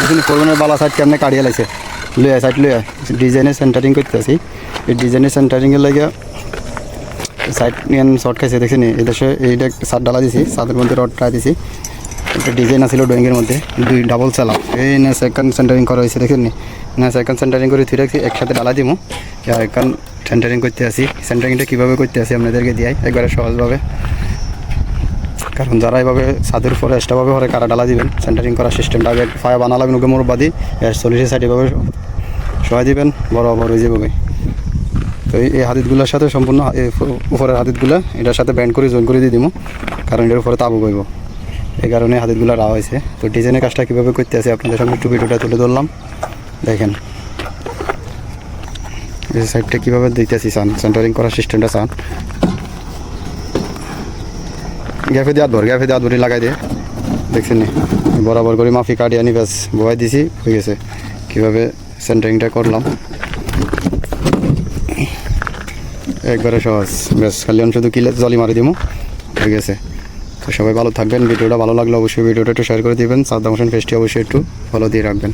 এখানে করবেনের বালা সাইড কেমনে কাটিয়ে লাগছে লইয়া সাইড লইয়া ডিজাইনের সেন্টারিং করতে আসি এই ডিজাইনের সেন্টারিংয়ের লাগে সাইড নিয়ে শর্ট খাইছে দেখছেন এই দেশে এইটা সাত ডালা দিছি সাদের মধ্যে রড ট্রাই দিছি একটা ডিজাইন আছিল ড্রয়িংয়ের মধ্যে দুই ডাবল চালাও এই না সেকেন্ড সেন্টারিং করা হয়েছে দেখেন না সেকেন্ড সেন্টারিং করে থুই রাখছি একসাথে ডালা দিমু আর এখন সেন্টারিং করতে আসি সেন্টারিংটা কীভাবে করতে আসি আপনাদেরকে দিয়াই একবারে সহজভাবে কারণ যারা এইভাবে ছাদের উপরে এক্সট্রাভাবে ঘরে কারা ডালা দিবেন সেন্টারিং করার সিস্টেমটা আগে ফায়া বানা লাগবে ওকে মোর বাদি চল্লিশের সাইড এভাবে সহায় দিবেন বরাবর হয়ে যাবে তো এই হাদিদগুলোর সাথে সম্পূর্ণ উপরের হাদিদগুলো এটার সাথে ব্যান্ড করে জয়েন করে দিয়ে দিব কারণ এটার উপরে তাবু বইব এই কারণে হাদিদগুলো রাওয়া হয়েছে তো ডিজাইনের কাজটা কীভাবে করতে আসে আপনাদের সামনে একটু ভিডিওটা তুলে ধরলাম দেখেন এই সাইডটা কীভাবে দিতেছি চান সেন্টারিং করার সিস্টেমটা চান গ্যাফে দিয়ে হাত ভরি লাগাই দিয়ে দেখছেন নি বরাবর করে মাফি কাটি আনি ব্যাস বয়াই দিছি হয়ে গেছে কীভাবে সেন্টারিংটা করলাম একবারে সহজ ব্যাস খালি শুধু কিলে জলি মারি দিব হয়ে গেছে তো সবাই ভালো থাকবেন ভিডিওটা ভালো লাগলে অবশ্যই ভিডিওটা একটু শেয়ার করে দিবেন সাদ্দাম হোসেন পেজটি অবশ্যই একটু ফলো দিয়ে রাখবেন